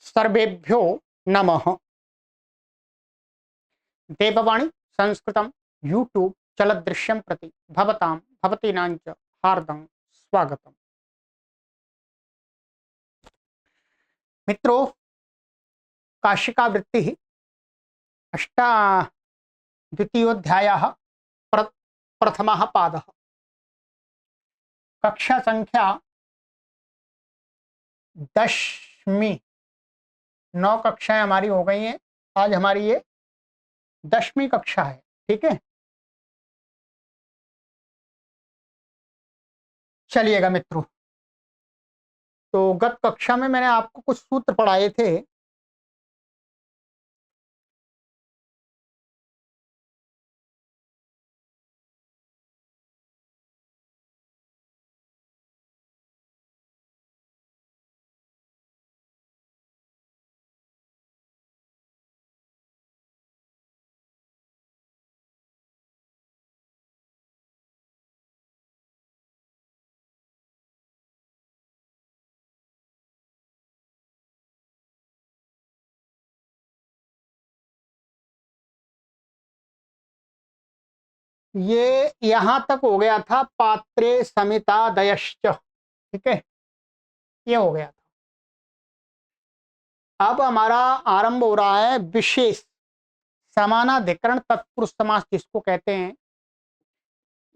सर्वेभ्यो नमः। देववाणी संस्कृतं यूट्यूब चलदृश्यं प्रति भवतां भवतीनांच हार्दं स्वागतम्। मित्रों, काशिका वृत्ति अष्टा द्वितीयोऽध्यायः प्रथमः पादः। कक्षा संख्या 10वीं। 9 कक्षाएं हमारी हो गई हैं। आज हमारी ये 10वीं कक्षा है। ठीक है, चलिएगा मित्रों। तो गत कक्षा में मैंने आपको कुछ सूत्र पढ़ाए थे। ये यहां तक हो गया था, पात्रे समितादयश्च। ठीक है, ये हो गया था। अब हमारा आरंभ हो रहा है विशेष समानाधिकरण तत्पुरुष समास, जिसको कहते हैं।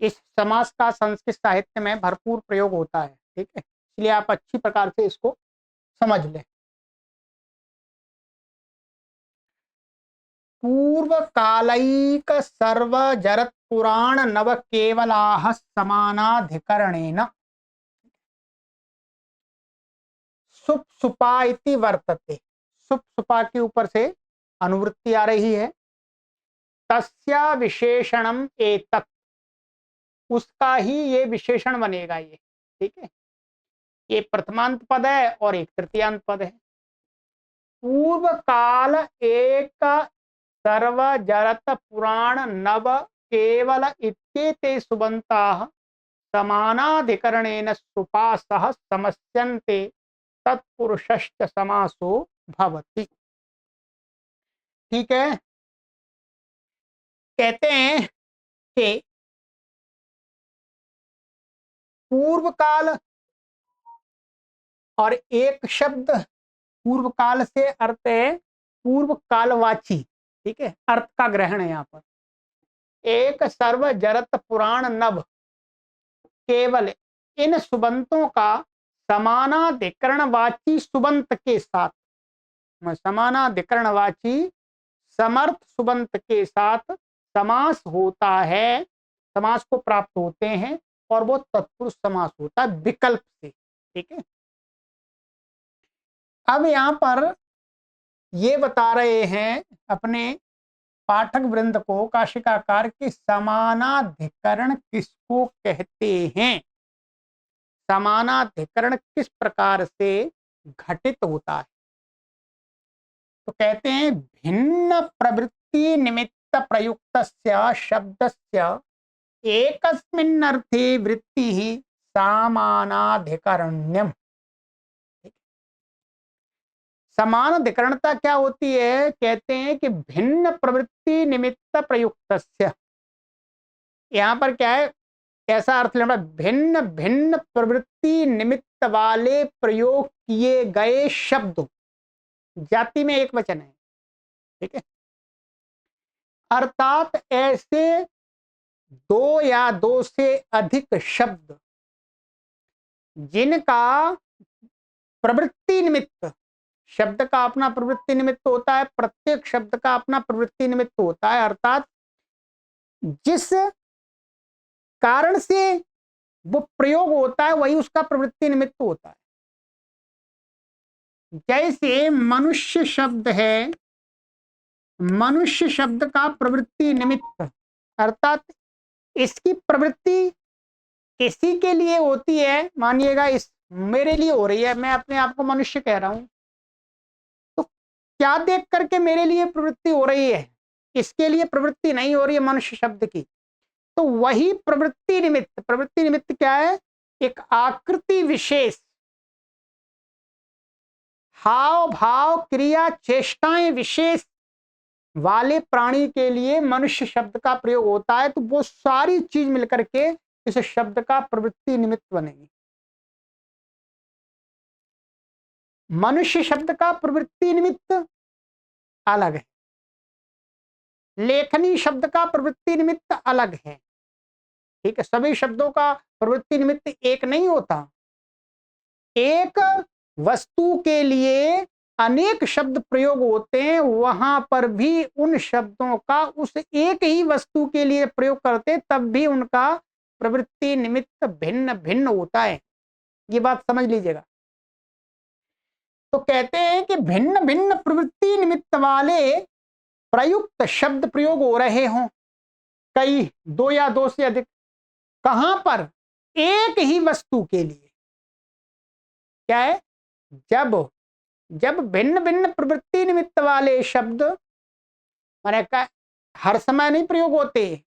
इस समास का संस्कृत साहित्य में भरपूर प्रयोग होता है। ठीक है, इसलिए आप अच्छी प्रकार से इसको समझ लें। पूर्व कालैक सर्व जरत पुराण नव केवलाः समानाधिकरणेन सुप सुपा इति वर्तते। सुप सुपा के ऊपर से अनुवृत्ति आ रही है। तस्या विशेषणम एतत्, उसका ही ये विशेषण बनेगा ये। ठीक है, ये प्रथमांत पद है और एक तृतीयांत पद है। पूर्व काल एक सर्व जरत पुराण नव केवल इत्येते सुबन्ताः समानाधिकरणेन सुपासः समस्यन्ते तत्पुरुषश्च समासो भवति। ठीक है, कहते हैं कि पूर्व काल और एक शब्द, पूर्व काल से अर्थ है पूर्व कालवाची। ठीक है, अर्थ का ग्रहण है यहाँ पर। एक सर्व जरत पुराण नव, केवल इन सुबंतों का समानाधिकरणवाची सुबंत के साथ, समानाधिकरणवाची समर्थ सुबंत के साथ समास होता है, समास को प्राप्त होते हैं, और वो तत्पुरुष समास होता है विकल्प से। ठीक है, अब यहां पर ये बता रहे हैं अपने पाठक वृंद को, काशिकाकार, की समानाधिकरण किसको कहते हैं, समानाधिकरण किस प्रकार से घटित होता है। तो कहते हैं भिन्न प्रवृत्ति निमित्त प्रयुक्तस्य शब्दस्य एकस्मिन्नर्थे वृत्ति ही समानाधिकरण्यम। समानाधिकरणता क्या होती है? कहते हैं कि भिन्न प्रवृत्ति निमित्त प्रयुक्तस्य, यहां पर क्या है, ऐसा अर्थ लेना, भिन्न भिन्न प्रवृत्ति निमित्त वाले प्रयोग किए गए शब्द, जाति में एक वचन है। ठीक है, अर्थात ऐसे दो या दो से अधिक शब्द जिनका प्रवृत्ति निमित्त, शब्द का अपना प्रवृत्ति निमित्त होता है, प्रत्येक शब्द का अपना प्रवृत्ति निमित्त होता है, अर्थात जिस कारण से वो प्रयोग होता है वही उसका प्रवृत्ति निमित्त होता है। जैसे मनुष्य शब्द है, मनुष्य शब्द का प्रवृत्ति निमित्त, अर्थात इसकी प्रवृत्ति किसी के लिए होती है, मानिएगा इस मेरे लिए हो रही है, मैं अपने आप को मनुष्य कह रहा हूं, तो क्या देख करके मेरे लिए प्रवृत्ति हो रही है, इसके लिए प्रवृत्ति नहीं हो रही है मनुष्य शब्द की। तो वही प्रवृत्ति निमित्त, प्रवृत्ति निमित्त क्या है, एक आकृति विशेष हाव भाव क्रिया चेष्टाएं विशेष वाले प्राणी के लिए मनुष्य शब्द का प्रयोग होता है, तो वो सारी चीज मिलकर के इस शब्द का प्रवृत्ति निमित्त बनेगी। मनुष्य शब्द का प्रवृत्ति निमित्त अलग है, लेखनी शब्द का प्रवृत्ति निमित्त अलग है। ठीक है, सभी शब्दों का प्रवृत्ति निमित्त एक नहीं होता। एक वस्तु के लिए अनेक शब्द प्रयोग होते हैं, वहां पर भी उन शब्दों का उस एक ही वस्तु के लिए प्रयोग करते, तब भी उनका प्रवृत्ति निमित्त भिन्न भिन्न होता है। ये बात समझ लीजिएगा। तो कहते हैं कि भिन्न भिन्न प्रवृत्ति निमित्त वाले प्रयुक्त शब्द प्रयोग हो रहे हों, कई, दो या दो से अधिक, कहां पर? एक ही वस्तु के लिए। क्या है? जब भिन्न भिन्न प्रवृत्ति निमित्त वाले शब्द माने हर समय नहीं प्रयोग होते,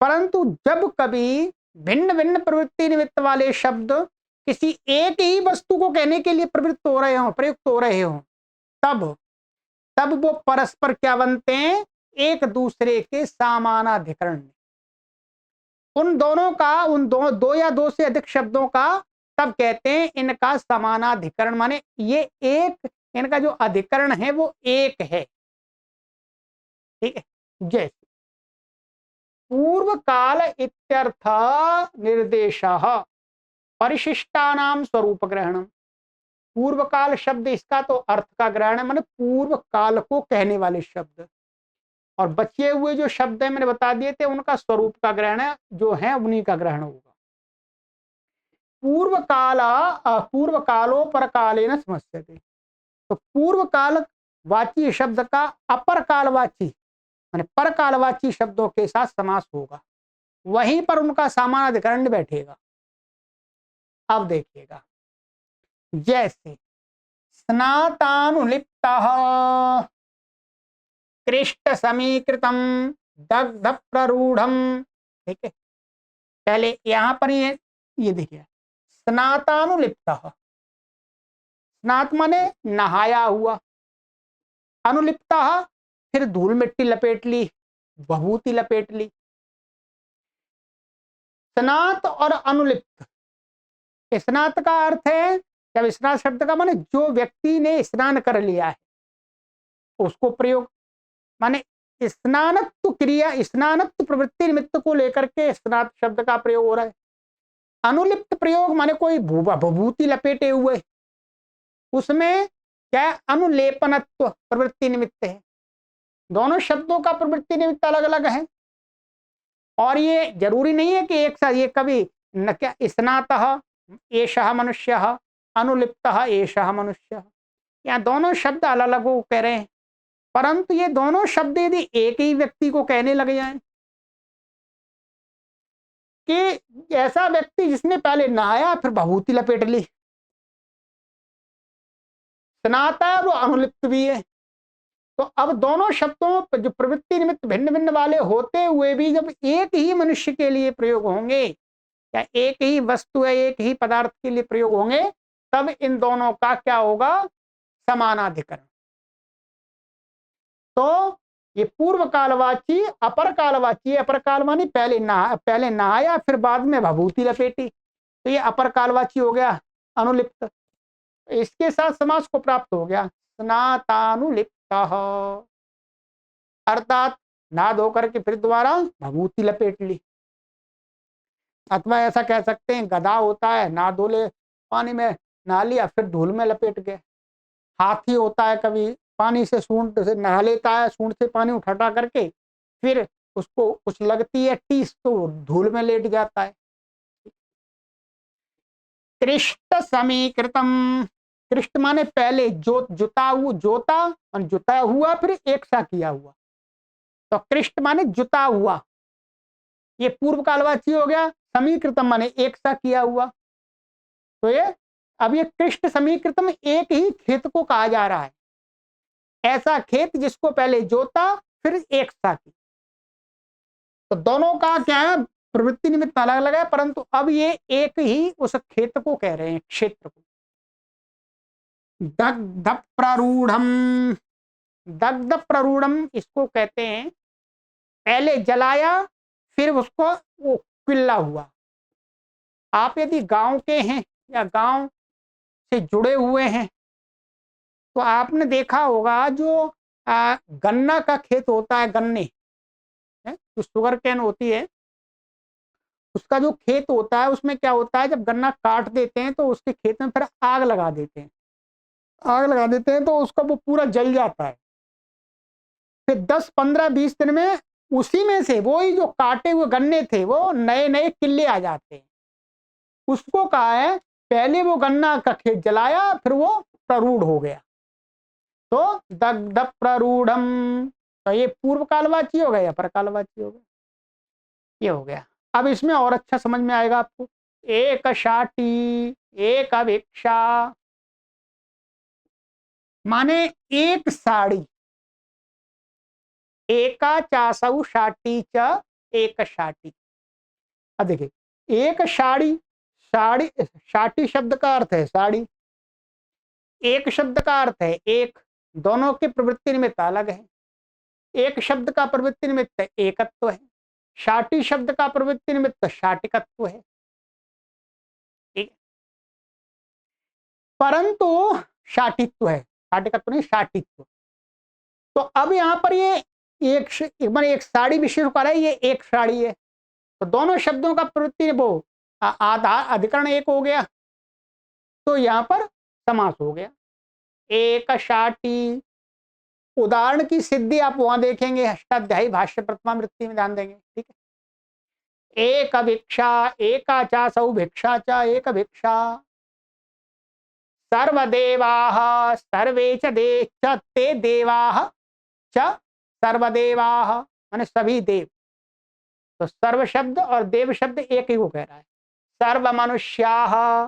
परंतु जब कभी भिन्न भिन्न प्रवृत्ति निमित्त वाले शब्द किसी एक ही वस्तु को कहने के लिए प्रवृत्त हो रहे हो, प्रयुक्त हो रहे हो, तब वो परस्पर क्या बनते हैं? एक दूसरे के समानाधिकरण। उन दोनों का, उन दो या दो से अधिक शब्दों का तब कहते हैं इनका समानाधिकरण, माने ये एक, इनका जो अधिकरण है वो एक है। ठीक है, जैसे पूर्व काल इत्यर्थ निर्देशः परिशिष्टानाम स्वरूप ग्रहणम। पूर्व काल शब्द इसका तो अर्थ का ग्रहण है, माने पूर्व काल को कहने वाले शब्द, और बचे हुए जो शब्द है मैंने बता दिए थे उनका स्वरूप का ग्रहण है, जो है उन्हीं का ग्रहण होगा। पूर्व कालो पर कालेन समस्यते। तो पूर्व काल वाची शब्द का अपर कालवाची माने पर कालवाची शब्दों के साथ समास होगा, वहीं पर उनका समानाधिकरण बैठेगा। अब देखिएगा, जैसे स्नातानुलिप्तः कृष्ट समीकृतम दग्ध प्ररूढ़म। ठीक है, पहले यहां पर ये देखिए, स्नातानुलिप्तः, स्नात माने नहाया हुआ, अनुलिप्तः फिर धूल मिट्टी लपेट ली, भभूति लपेट ली। स्नात और अनुलिप्त, स्नात का अर्थ है, जब स्नात शब्द का माने जो व्यक्ति ने स्नान कर लिया है उसको प्रयोग, माने स्नानत्व क्रिया, स्नानत्व प्रवृत्ति निमित्त को लेकर के स्नात शब्द का प्रयोग हो रहा है। अनुलिप्त प्रयोग माने कोई भभूति लपेटे हुए, उसमें क्या है? अनुलेपनत्व प्रवृत्ति निमित्त है। दोनों शब्दों का प्रवृत्ति निमित्त अलग अलग है, और ये जरूरी नहीं है कि एक साथ, ये कभी न क्या स्नातः एषः मनुष्यः, अनुलिप्तः एषः मनुष्यः, यहाँ दोनों शब्द अलग अलग को कह रहे हैं, परंतु ये दोनों शब्द यदि एक ही व्यक्ति को कहने लग जाए, कि ऐसा व्यक्ति जिसने पहले नहाया फिर भभूति लपेट ली, स्नाता है वो अनुलिप्त भी है, तो अब दोनों शब्दों जो प्रवृत्ति निमित्त भिन्न भिन्न वाले होते हुए भी जब एक ही मनुष्य के लिए प्रयोग होंगे, या एक ही वस्तु है, एक ही पदार्थ के लिए प्रयोग होंगे, तब इन दोनों का क्या होगा? समानाधिकरण। तो ये पूर्व कालवाची अपर कालवाची, अपर काल मानी पहले नहाया फिर बाद में भभूति लपेटी, तो ये अपर कालवाची हो गया अनुलिप्त। इसके साथ समास को प्राप्त हो गया स्नातानुलिप्तः, अर्थात नहा धो करके फिर दोबारा भभूति लपेट ली। अथवा ऐसा कह सकते हैं, गधा होता है, नहा धो ले, पानी में नहा लिया फिर धूल में लपेट गए। हाथी होता है, कभी पानी से सूंड से नहा लेता है, सूंड से पानी उठा करके फिर उसको कुछ लगती है टीस तो धूल में लेट जाता है। कृष्ट समीकृतम, कृष्ट माने पहले जोता और जुता हुआ फिर एक सा किया हुआ, तो कृष्ट माने जुता हुआ, ये पूर्व कालवाची हो गया। समीकृतम माने एक सा किया हुआ, तो ये अब ये कृष्ट समीकृतम एक ही खेत को कहा जा रहा है, ऐसा खेत जिसको पहले जोता फिर एक सा की। तो दोनों का क्या है? प्रवृत्ति निमित्त अलग अलग है, परंतु अब ये एक ही उस खेत को कह रहे हैं, क्षेत्र को। दग्ध प्ररूढ़म, दग्ध प्ररूढ़म इसको कहते हैं पहले जलाया फिर उसको वो किल्ला हुआ। आप यदि गांव के हैं या गांव से जुड़े हुए हैं तो आपने देखा होगा जो गन्ना का खेत होता है, गन्ने जो शुगर कैन होती है उसका जो खेत होता है उसमें क्या होता है, जब गन्ना काट देते हैं तो उसके खेत में फिर आग लगा देते हैं, आग लगा देते हैं तो उसका वो पूरा जल जाता है। फिर 10 15 20 दिन में उसी में से वो ही जो काटे हुए गन्ने थे वो नए नए किले आ जाते हैं। उसको कहा है पहले वो गन्ना का खेत जलाया फिर वो प्ररूढ़ हो गया, तो दग्ध प्ररूढ़म। तो ये पूर्व कालवाची हो गया या परकालवाची हो गया, ये हो गया। अब इसमें और अच्छा समझ में आएगा आपको। एक शाटी एक अभिक्षा, माने एक साड़ी, एका चासौ शाटी च एक शाटी। अब देखिए एक साड़ी, साड़ी शाटी शब्द का अर्थ है साड़ी, एक शब्द का अर्थ है एक, दोनों के प्रवृत्ति निमित्त अलग है। एक शब्द का प्रवृत्ति निमित्त एकत्व है, शाटी शब्द का प्रवृत्ति निमित्त शाटिकत्व है, ठीक। परंतु शाटित्व है, शाटिकत्व नहीं शाटित्व। तो अब यहाँ पर ये एक साड़ी विशेष कर है, ये एक साड़ी है, तो दोनों शब्दों का प्रवृत्ति वो आधार अधिकरण एक हो गया, तो यहाँ पर समास हो गया। एक शाटी, उदाहरण की सिद्धि आप वहां देखेंगे अष्टाध्यायी भाष्य प्रथमा वृत्ति में ध्यान देंगे, ठीक है। एक भिक्षा एका चासौ भिक्षा च एक भिक्षा, सर्वदेवाः सर्वे च ते देवाः च सर्वदेवाः, माने सभी देव। तो सर्व शब्द और देव शब्द एक ही को कह रहा है। सर्व मनुष्याः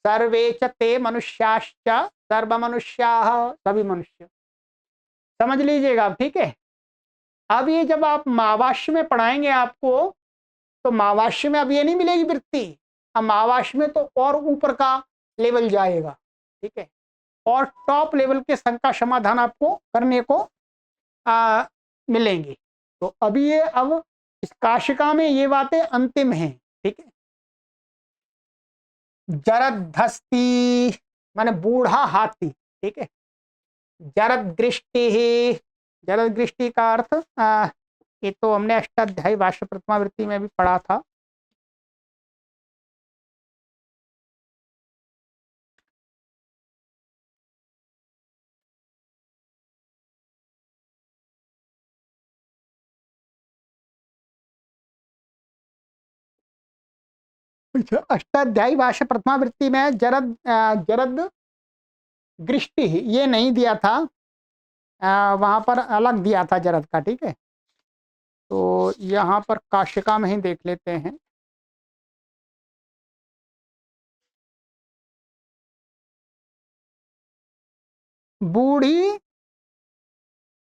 सर्वे च ते मनुष्याश्च सर्व मनुष्याः, सभी मनुष्य, समझ लीजिएगा, ठीक है। अब ये जब आप महावाष्य में पढ़ाएंगे आपको, तो महावाष्य में अब ये नहीं मिलेगी वृत्ति, अब महावाष्य में तो और ऊपर का लेवल जाएगा, ठीक है, और टॉप लेवल के शंका समाधान आपको करने को मिलेंगे। तो अभी ये अब इस काशिका में ये बातें अंतिम हैं, ठीक है। जरदस्ती माने बूढ़ा हाथी, ठीक है। जरद दृष्टि ही, जरद दृष्टि का अर्थ ये तो हमने अष्टाध्यायी भाष्य प्रथमा वृत्ति में भी पढ़ा था। अष्टाध्यायी भाष्य प्रथमा वृत्ति में जरद दृष्टि ये नहीं दिया था, वहां पर अलग दिया था जरद का, ठीक है। तो यहाँ पर काशिका में ही देख लेते हैं। बूढ़ी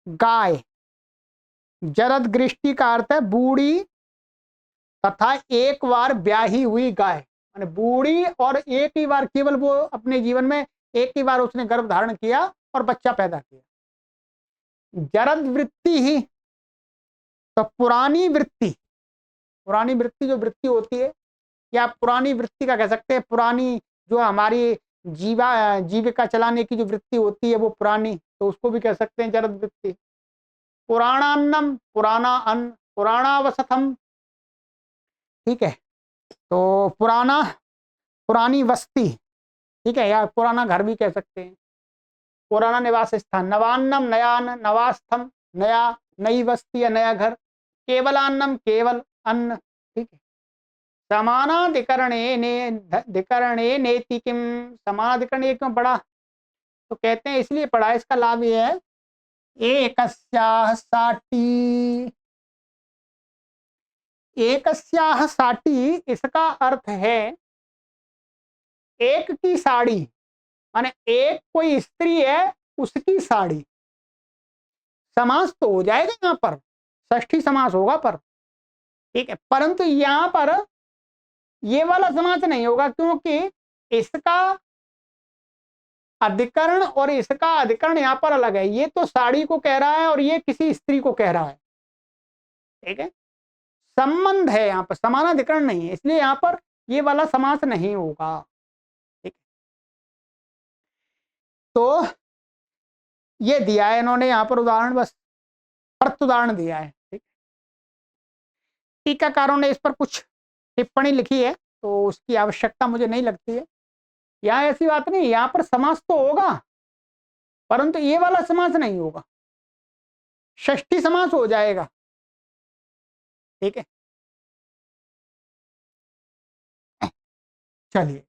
गाय, जरद दृष्टि का अर्थ है बूढ़ी तथा एक बार ब्याही हुई गाय, माने बूढ़ी और एक ही बार, केवल वो अपने जीवन में एक ही बार उसने गर्भ धारण किया और बच्चा पैदा किया। जरद वृत्ति ही, तो पुरानी वृत्ति, पुरानी वृत्ति जो वृत्ति होती है, या पुरानी वृत्ति का कह सकते हैं, पुरानी जो हमारी जीविका चलाने की जो वृत्ति होती है वो पुरानी, तो उसको भी कह सकते हैं जरद वृत्ति। पुराणान्नम, पुराना अन्न, पुराणावसथम, ठीक है। तो पुराना, पुरानी बस्ती, ठीक है, या पुराना घर भी कह सकते हैं, पुराना निवास स्थान। नवान्नम, नया अन्न, नवास्थम, नया, नई बस्ती या नया घर। केवलान्नम, केवल अन्न, ठीक है। समानाधिकरणे नेति किम, समानाधिकरण क्यों पढ़ा, तो कहते हैं इसलिए पढ़ा, इसका लाभ ये है, एकस्याः साटी, एकस्याः साटी इसका अर्थ है एक की साड़ी, माने एक कोई स्त्री है उसकी साड़ी। समास तो हो जाएगा यहाँ पर, षष्ठी समास होगा पर, ठीक है, परंतु यहाँ पर ये वाला समास नहीं होगा, क्योंकि इसका अधिकरण और इसका अधिकरण यहाँ पर अलग है। ये तो साड़ी को कह रहा है और ये किसी स्त्री को कह रहा है, ठीक है। संबंध है यहाँ पर, समानाधिकरण नहीं है, इसलिए यहाँ पर ये वाला समास नहीं होगा, ठीक। तो ये दिया है इन्होंने यहाँ पर उदाहरण, बस प्रत्युदाहरण दिया है, ठीक। टीकाकारों ने इस पर कुछ टिप्पणी लिखी है, तो उसकी आवश्यकता मुझे नहीं लगती है। यहाँ ऐसी बात नहीं, यहाँ पर समास तो होगा परंतु ये वाला समास नहीं होगा, षष्ठी समास हो जाएगा, ठीक है। चलिए,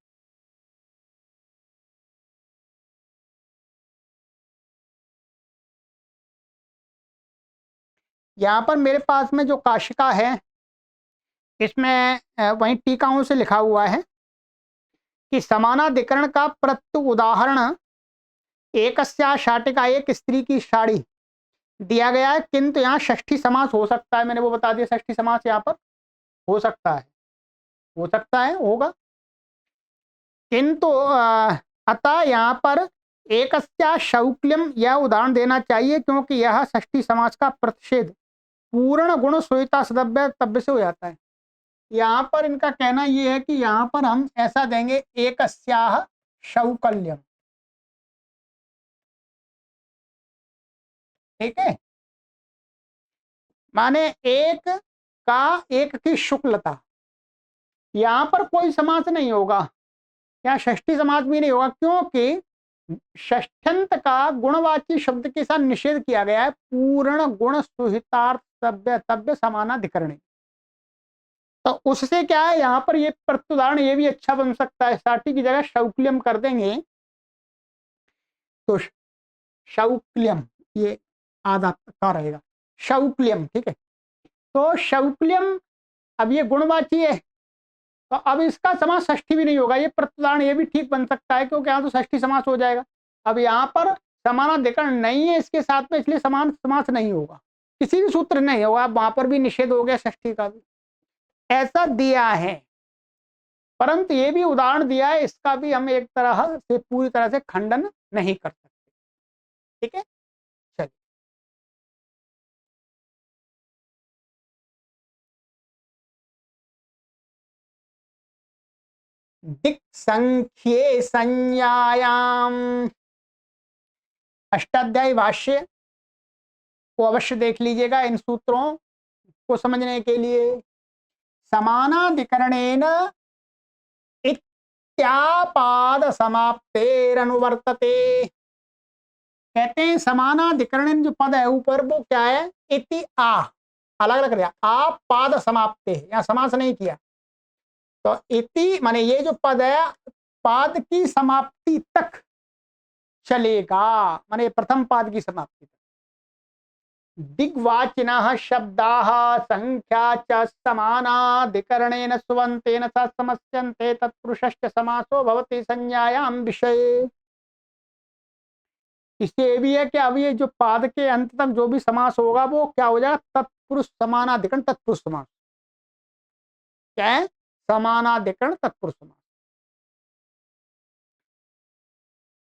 यहाँ पर मेरे पास में जो काशिका है इसमें वही टीकाओं से लिखा हुआ है कि समानाधिकरण का प्रत्यु उदाहरण एकस्या शाटिका, एक स्त्री की साड़ी दिया गया है, किंतु यहाँ षष्ठी समास हो सकता है, मैंने वो बता दिया, षष्ठी समास यहाँ पर हो सकता है, हो सकता है, होगा। किंतु अतः यहाँ पर एकस्या शौक्ल्यम यह उदाहरण देना चाहिए, क्योंकि यह षष्ठी समास का प्रतिषेध पूर्ण गुण सुहिता सदव्य तब्य से हो जाता है। यहाँ पर इनका कहना यह है कि यहाँ पर हम ऐसा देंगे एकस्याह शौकल्यम, ठीक है, माने एक का, एक की शुक्लता। यहाँ पर कोई समास नहीं होगा, यहाँ षष्ठी समास भी नहीं होगा, क्योंकि षष्ठ्यंत का गुणवाची शब्द के साथ निषेध किया गया है, पूर्ण गुण सुहितार्थ सभ्य तव्य समानाधिकरण। तो उससे क्या है, यहाँ पर ये प्रत्युदाहरण ये भी अच्छा बन सकता है, साटी की जगह शौक्लियम कर देंगे तो शौक्लियम, ये आधा का रहेगा, शौक्लियम, ठीक है। तो शौक्लियम, अब ये गुणवाची है, तो अब इसका समास षष्ठी भी नहीं होगा, ये प्रत्युदाहरण ये भी ठीक बन सकता है, क्योंकि यहाँ तो षष्ठी समास हो जाएगा। अब यहाँ पर समानाधिकरण नहीं है इसके साथ में, इसलिए समान समास नहीं होगा, किसी भी सूत्र नहीं होगा, वहां पर भी निषेध हो गया षष्ठी का भी, ऐसा दिया है। परंतु ये भी उदाहरण दिया है, इसका भी हम एक तरह से पूरी तरह से खंडन नहीं कर सकते, ठीक है। चलिए, दिक् संख्ये संज्ञायाम, अष्टाध्यायी भाष्य को अवश्य देख लीजिएगा इन सूत्रों को समझने के लिए। समानाधिकरणेन इत्यापाद समाप्तेरनुवर्तते, कहते हैं समानाधिकरण जो पद है ऊपर वो क्या है, इति आ, अलग अलग रहा, आ पाद समाप्ते, यहाँ समास नहीं किया, तो इति माने ये जो पद है पाद की समाप्ति तक चलेगा, माने प्रथम पाद की समाप्ति तक। दिग्वाचिनः शब्दाः संख्या च समानाधिकरणेन सुबन्तेन स समस्यन्ते तत्पुरुषश्च समासो भवति संज्ञायां विषये। इससे भी है कि अब ये जो पाद के अंत तक जो भी समास होगा वो क्या हो जाएगा, तत्पुरुष समानाधिकरण तत्पुरुष समास, क्या है, समानाधिकरण तत्पुरुष समास।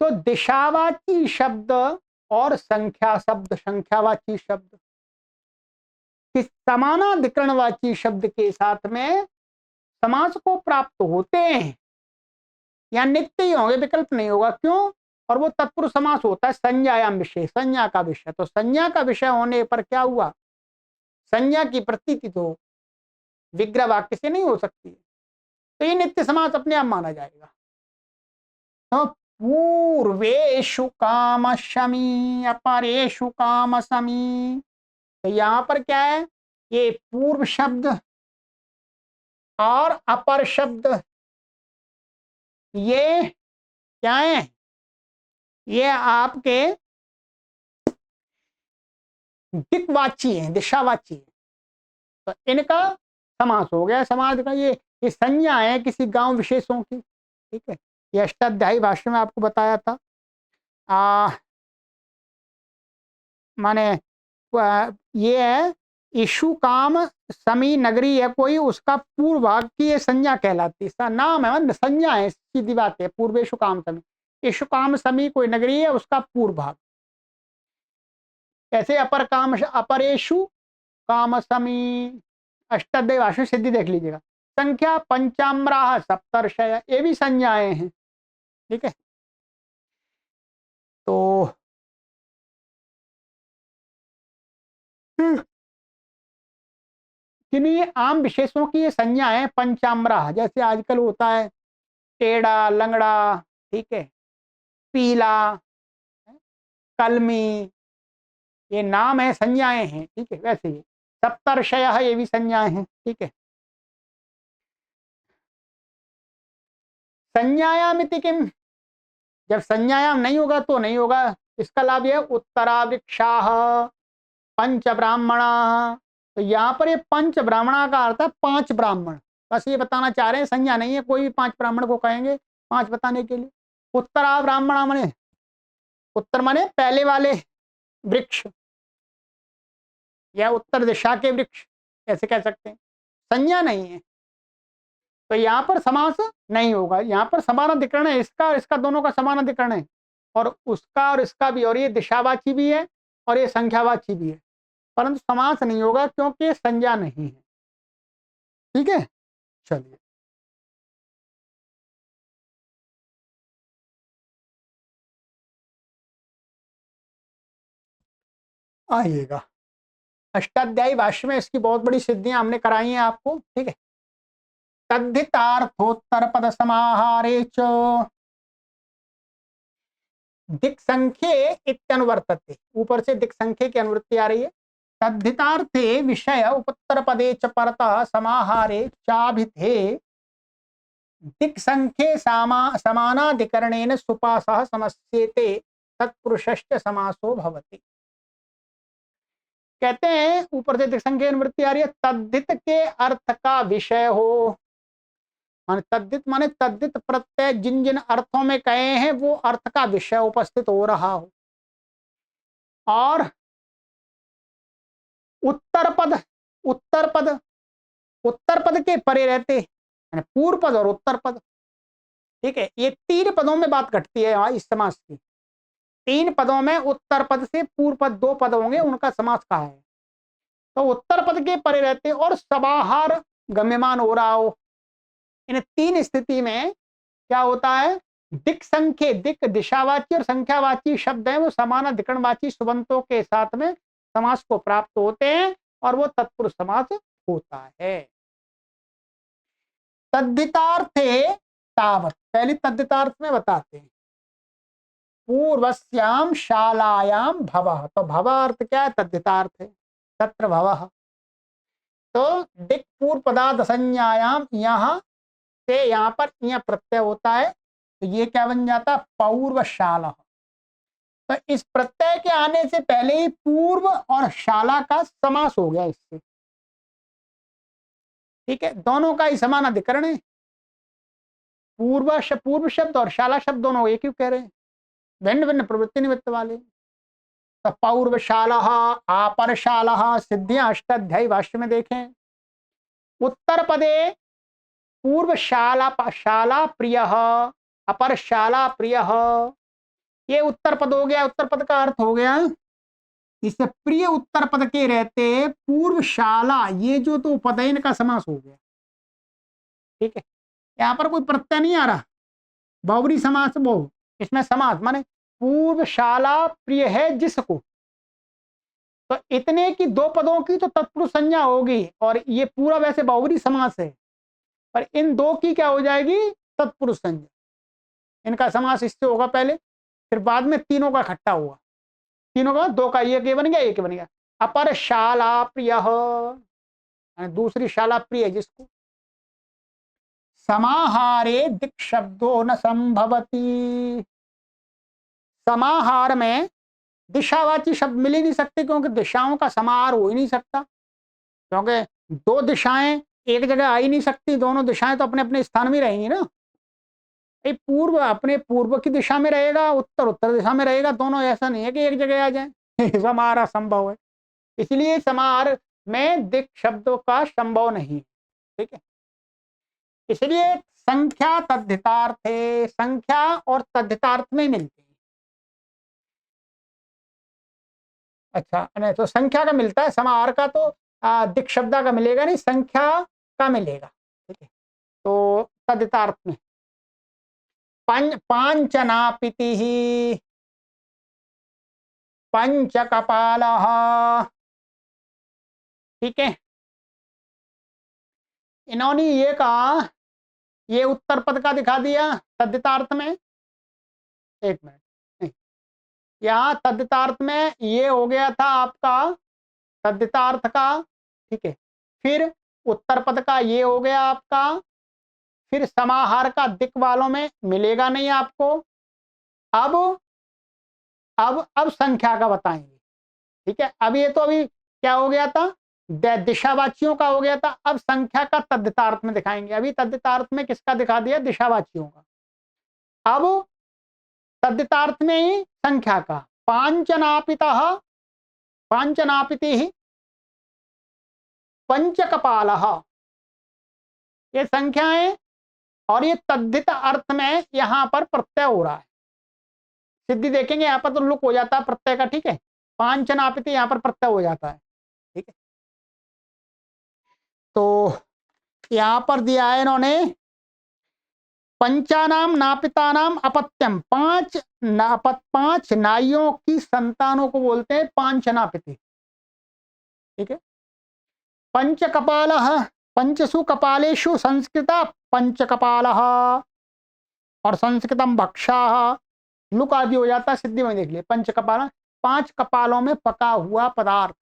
तो दिशावाची शब्द और संख्या शब्द, संख्यावाची शब्द किस समानाधिकरणवाची शब्द के साथ में समास को प्राप्त होते हैं, या नित्य ही होंगे, विकल्प नहीं होगा, क्यों, और वो तत्पुरुष समास होता है संज्ञायाम विषय, संज्ञा का विषय। तो संज्ञा का विषय होने पर क्या हुआ, संज्ञा की प्रतीति तो विग्रह वाक्य से नहीं हो सकती है, तो ये नित्य समास अपने आप माना जाएगा। तो पूर्वेशु काम शमी अपरेशु काम समी, तो यहां पर क्या है, ये पूर्व शब्द और अपर शब्द ये क्या है, ये आपके दिक्वाची है, दिशावाची है, तो इनका समास हो गया। समास का ये संज्ञा है किसी गांव विशेषों की, ठीक है। ये अष्टाध्यायी भाष्य में आपको बताया था। माने ये है ईशु काम समी नगरी है कोई, उसका पूर्व भाग की ये संज्ञा कहलाती है, इसका नाम है, संज्ञा है, सीधी बात है, पूर्वेशु काम समी, इशु काम समी कोई नगरी है, उसका पूर्व भाग। ऐसे अपर काम अपरेशु काम समी, अष्टाध्यायी भाषा सिद्धि देख लीजिएगा। संख्या पंचाम्राह सप्तर्षय, ये भी संज्ञाएं हैं। ठीक है, तो किन्हीं आम विशेषों की ये संज्ञाएं पंचाम्राह, जैसे आजकल होता है टेढ़ा लंगड़ा, ठीक है, पीला, कलमी, ये नाम है, संज्ञाएं हैं। ठीक है, वैसे ही सप्तर्षय, ये भी संज्ञाएं हैं। ठीक है, संज्ञायामिति किम, जब संज्ञायाम नहीं होगा तो नहीं होगा। इसका लाभ यह उत्तरावृक्षाः पंच ब्राह्मणा, तो यहाँ पर ये पंच ब्राह्मणा का अर्थ है 5 ब्राह्मण। बस ये बताना चाह रहे हैं, संज्ञा नहीं है, कोई भी 5 ब्राह्मण को कहेंगे 5 बताने के लिए। उत्तरा ब्राह्मणा माने, उत्तर माने पहले वाले वृक्ष या उत्तर दिशा के वृक्ष, ऐसे कह सकते हैं। संज्ञा नहीं है तो यहाँ पर समास नहीं होगा। यहाँ पर समान अधिकरण है, इसका और इसका दोनों का समान अधिकरण है, और उसका और इसका भी, और ये दिशावाची भी है और ये संख्यावाची भी है, परंतु समास नहीं होगा क्योंकि संज्ञा नहीं है। ठीक है, चलिए आइएगा। अष्टाध्यायी भाष्य में इसकी बहुत बड़ी सिद्धियां हमने कराई हैं आपको। ठीक है, तद्धितार्थोत्तर पद समाहारे च दिक् संख्ये इत्यनुवर्तते, ऊपर से दिक् संख्ये की अनुवृत्ति आ रही है। तद्धितार्थे विषय उपत्तर पदे च परतः समाहारे चाभिधे दिक् संख्ये समानाधिकरणेन सुपासः समस्येते तत्पुरुषश्च समासो भवति। कहते हैं ऊपर से दिक् संख्ये अनुवृत्ति आ रही है, तद्धित के अर्थ का विषय हो, माने तद्धित माने तद्धित प्रत्यय जिन जिन अर्थों में कहे हैं वो अर्थ का विषय उपस्थित हो रहा हो, और उत्तर पद, उत्तर पद, उत्तर पद के परे रहते, यानी पूर्व पद और उत्तर पद। ठीक है, ये 3 पदों में बात घटती है इस समास की। 3 पदों में उत्तर पद से पूर्व पद 2 पद होंगे, उनका समास कहा है। तो उत्तर पद के परे रहते और समाहार गम्यमान हो रहा हो, इन 3 स्थिति में क्या होता है, दिक् संख्ये, दिक् दिशावाची और संख्यावाची शब्द है वो समान अधिकरणवाची सुबंतों के साथ में समास को प्राप्त होते हैं और वो तत्पुरुष समास होता है। तद्धितार्थे तावत, पहले तद्धितार्थ में बताते हैं, पूर्वस्याम शालायाम भवः, तो भव अर्थ क्या है, तद्धितार्थ है, तत्र भवः। तो दिक् पूर्व पदार्थ संज्ञायाम, यहाँ से यहाँ पर यह प्रत्यय होता है, तो ये क्या बन जाता है, पूर्वशाला। तो इस प्रत्यय के आने से पहले ही पूर्व और शाला का समास हो गया इससे। ठीक है, दोनों का ही समान अधिकरण है, पूर्व शब्द और शाला शब्द दोनों एक ही कह रहे हैं, भिन्न भिन्न प्रवृत्ति निमित्त वाले। तो पूर्वशाला अपरशाला सिद्धियां अष्टाध्यायी भाष्य में देखें। उत्तर पदे पूर्वशाला शाला प्रिय अपरशाला प्रिय, ये उत्तर पद हो गया। उत्तर पद का अर्थ हो गया इससे प्रिय उत्तर पद के रहते पूर्वशाला, ये जो तो पद है इनका समास हो गया। ठीक है, यहाँ पर कोई प्रत्यय नहीं आ रहा, बहुब्री समास, वो इसमें समास माने पूर्वशाला प्रिय है जिसको, तो इतने की 2 पदों की तो तत्पुरुष संज्ञा होगी, और ये पूरा वैसे बहुब्री समास है, पर इन 2 की क्या हो जाएगी, तत्पुरुष संज्ञा। इनका समास इससे होगा पहले, फिर बाद में तीनों का इकट्ठा हुआ, तीनों का 2 का एक बन गया, एक बन गया। अपर शाला प्रिय, दूसरी शाला प्रिय जिसको। समाहारे दिक् शब्दो न संभवती, समाहार में दिशावाची शब्द मिल ही नहीं सकते, क्योंकि दिशाओं का समाहार हो ही नहीं सकता, क्योंकि 2 दिशाएं एक जगह आ ही नहीं सकती, दोनों दिशाएं तो अपने अपने स्थान में रहेंगी ना। पूर्व अपने पूर्व की दिशा में रहेगा, उत्तर उत्तर दिशा में रहेगा, दोनों ऐसा नहीं है कि एक जगह आ जाए समाहार असंभव है, इसलिए समाहार में दिक् शब्दों का संभव नहीं। ठीक है, इसलिए संख्या तद्धितार्थे, संख्या और तद्धितार्थ में मिलती है। अच्छा, नहीं तो संख्या का मिलता है, समाहार का तो दिक् शब्द का मिलेगा नहीं, संख्या का मिलेगा। ठीक है, तो तद्धितार्थ में पांचनापिति पंच कपाल। ठीक है, इन्होंने ये कहा, ये उत्तर पद का दिखा दिया तद्धितार्थ में। एक मिनट, नहीं, यहाँ तद्धितार्थ में ये हो गया था आपका तद्धितार्थ का। ठीक है, फिर उत्तर पद का ये हो गया आपका, फिर समाहार का दिक् वालों में मिलेगा नहीं आपको। अब अब संख्या का बताएंगे। ठीक है, अब ये तो अभी क्या हो गया था, दिशावाचियों का हो गया था। अब संख्या का तद्धितार्थ में दिखाएंगे। अभी तद्धितार्थ में किसका दिखा दिया, दिशावाचियों का। अब तद्धितार्थ में ही संख्या का, पांचनापितः पांचनापिति पंचकपाल, ये संख्या है। और ये तद्धित अर्थ में यहां पर प्रत्यय हो रहा है। सिद्धि देखेंगे यहां पर तो लुक हो जाता है प्रत्यय का। ठीक है, पांचनापिति यहां पर प्रत्यय हो जाता है। ठीक है, तो यहां पर दिया है इन्होंने पंचानाम नापितानाम अपत्यम, पांच नाइयों की संतानों को बोलते हैं पांचनापिति। ठीक है, पंच कपाल, पंचसु कपालेषु संस्कृत पंच कपाल, और संस्कृतम भक्षा, लुक आदि हो जाता है। सिद्धि में देख लिए, पंच कपाल, पांच कपालों में पका हुआ पदार्थ।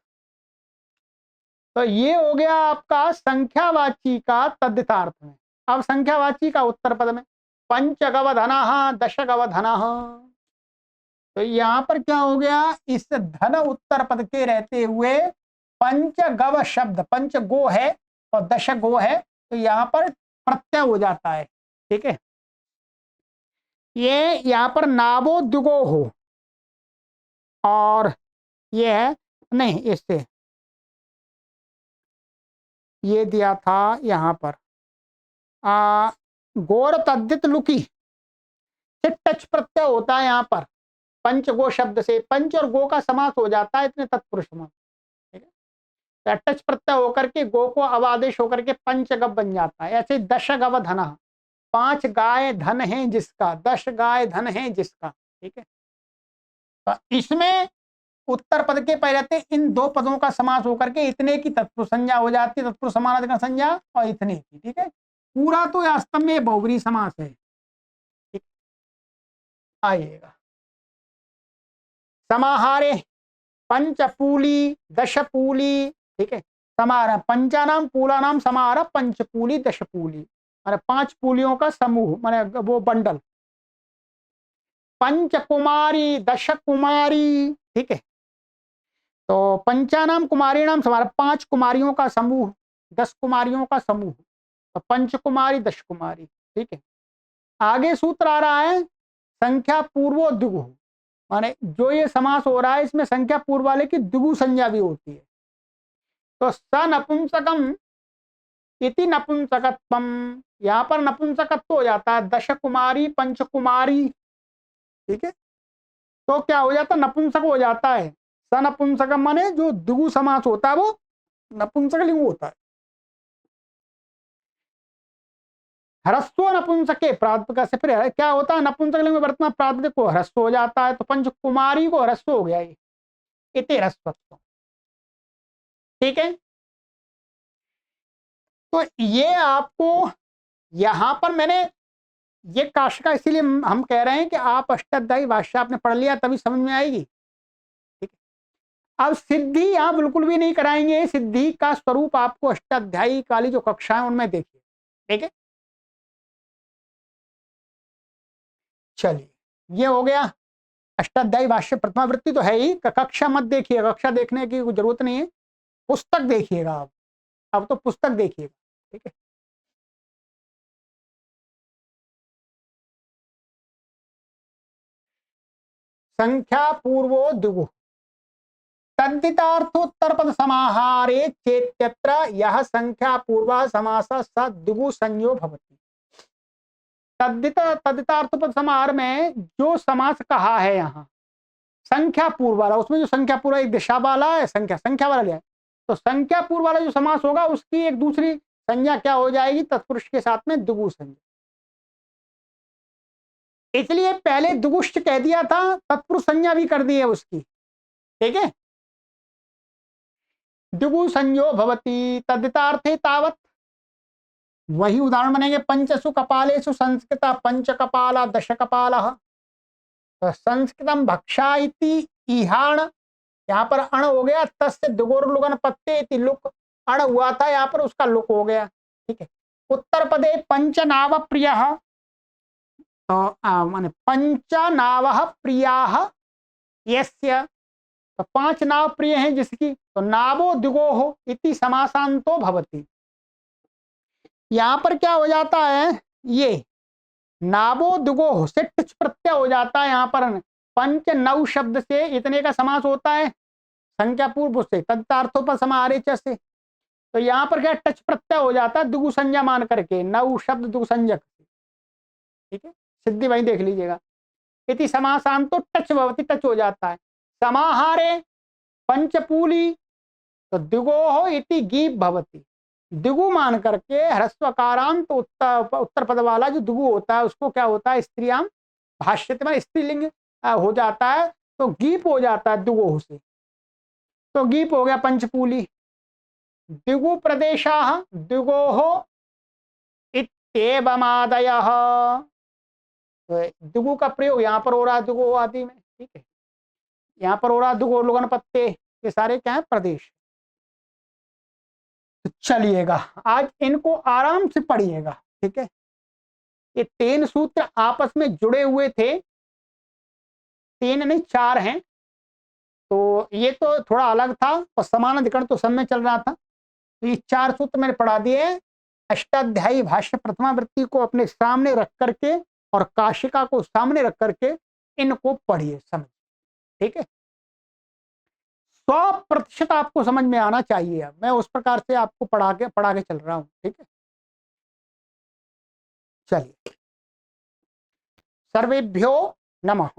तो ये हो गया आपका संख्यावाची का तद्धितार्थ में। अब संख्यावाची का उत्तर पद में पंचगवधना दशगवधना। तो यहां पर क्या हो गया, इस धन उत्तर पद के रहते हुए पंचगव शब्द, पंच गो है और दश गो है, तो यहां पर प्रत्यय हो जाता है। ठीक है, ये यहां पर नाबो दुगो हो, और ये है नहीं, इससे ये दिया था यहां पर गोड़ तद्धित लुकी से टच प्रत्यय होता है। यहां पर पंच गो शब्द से पंच और गो का समास हो जाता है, इतने तत्पुरुष समास। ठीक है, तो टच प्रत्यय होकर के गो को अवादेश होकर के पंचगव बन जाता है। ऐसे दश गव धन, पांच गाय धन है जिसका, दश गाय धन है जिसका। ठीक है, तो इसमें उत्तर पद के पहले इन दो पदों का समास होकर के इतने की तत्पुरुष संज्ञा हो जाती है, तत्पुरुष समानाधिकरण संज्ञा और इतने की। ठीक है, पूरा तो वास्तव में बहुब्री समास है। ठीक, आइएगा समाहारे पंचपूली दशपूली। ठीक है, समाहार पंचानाम पूलानाम समाहार पंचपूली दशपूली, माने पांच पूलियों का समूह, माने वो बंडल। पंचकुमारी दशकुमारी। ठीक है, तो पंचानाम कुमारी नाम समाहार, पांच कुमारियों का समूह, 10 कुमारियों का समूह, तो पंचकुमारी दशकुमारी। ठीक है, आगे सूत्र आ रहा है संख्या पूर्वो द्विगु, माने जो ये समास हो रहा है इसमें संख्या पूर्व वाले की द्विगु संज्ञा भी होती है। तो स नपुंसकम इति नपुंसकत्वम, यहां पर नपुंसकत्व हो जाता है, दश कुमारी पंचकुमारी। ठीक है, तो क्या हो जाता है, नपुंसक हो जाता है। स नपुंसकम माने जो द्विगु समास होता है वो नपुंसक लिंग होता है। ह्रस्व नपुंसके प्रातिपदिक से फिर क्या होता है, नपुंसक लिंग में वर्तमान प्रातिपदिक को ह्रस्व हो जाता है, तो पंचकुमारी को ह्रस्व हो गया ये, इति ह्रस्वत्व। ठीक है, तो ये आपको यहां पर मैंने ये काश का, इसीलिए हम कह रहे हैं कि आप अष्टाध्यायी भाष्य आपने पढ़ लिया तभी समझ में आएगी। ठीक है, अब सिद्धि यहां बिल्कुल भी नहीं कराएंगे, सिद्धि का स्वरूप आपको अष्टाध्यायी काली जो कक्षा है उनमें देखिए। ठीक है, चलिए ये हो गया अष्टाध्यायी भाष्य। प्रथमावृत्ति तो है ही, कक्षा मत देखिए, कक्षा देखने की कोई जरूरत नहीं है, पुस्तक देखिएगा आप। अब तो पुस्तक देखिएगा। ठीक है, संख्या पूर्वो द्विगु तद्धितार्थोत्तर पद समाहारे चेत्यत्र यह संख्या पूर्व समास स दिगु संयो भवति। तद्धितार्थ पद समाहार में जो समास कहा है यहाँ संख्या पूर्व वाला, उसमें जो संख्या पूर्व एक दिशा वाला है, संख्या वाला लिया है, तो संख्या पूर्व वाला जो समास होगा उसकी एक दूसरी संज्ञा क्या हो जाएगी, तत्पुरुष के साथ में दिगु संज्ञा। इसलिए पहले दुगुष्ट कह दिया था, तत्पुरुष संज्ञा भी कर दी है उसकी, ठीक है। दिगु संयो भवति तद्धितार्थे तावत्, वही उदाहरण बनेंगे पंचसु कपालेषु संस्कृत पंच कपाला दश कपालः। तो संस्कृतम भक्षा इति ईहाण, यहाँ पर अण हो गया, तस्य दुगोर लुगन पत्ते इति लुक, अण हुआ था यहाँ पर, उसका लुक हो गया, ठीक है। उत्तर पदे पंचनाव प्रियः, तो माने पंचनावः प्रियाः यस्य, तो 5 नाव प्रिय हैं जिसकी, तो नावो दिगोहो इति समासांतो भवति। यहां पर क्या हो जाता है, ये नावो दिगोहो से टिच प्रत्यय हो जाता है। यहाँ पर पंच नव शब्द से इतने का समास होता है संख्या पूर्व से, तदर्थों पर समाहारे च से, तो यहाँ पर क्या टच प्रत्यय हो जाता है दिगु संज्ञा मान करके, नव शब्द दिगु संज्ञक, ठीक है, सिद्धि वही देख लीजिएगा। इति समासांतो टच भवति, टच हो जाता है। समाहारे पंचपूली, तो दिगोहो इति गीप भवति, दिगु मान करके ह्रस्वकारांत उत्तर पद वाला जो दिगु होता है उसको क्या होता है, स्त्रियाम भाष्यते में स्त्रीलिंग हो जाता है, तो गीप हो जाता है दिगोह से, तो गीप हो गया पंचपूली। दिगु प्रदेशाः दिगोह इत्येवमादयः, तो दिगु का प्रयोग यहाँ पर हो रहा है दिगोह आदि में, ठीक है, यहाँ पर हो रहा है दिगु लुगन पत्ते, ये सारे क्या है प्रदेश। तो चलिएगा आज इनको आराम से पढ़िएगा, ठीक है। ये 3 सूत्र आपस में जुड़े हुए थे, 3 नहीं 4 हैं, तो ये तो थोड़ा अलग था और समान अधिकरण तो सब में चल रहा था, तो ये 4 सूत्र मैंने पढ़ा दिए। अष्टाध्यायी भाष्य प्रथमावृत्ति को अपने सामने रख करके और काशिका को सामने रख करके इनको पढ़िए, समझ, ठीक है। 100% आपको समझ में आना चाहिए, मैं उस प्रकार से आपको पढ़ा के चल रहा हूं, ठीक है। चलिए, सर्वेभ्यो नमः।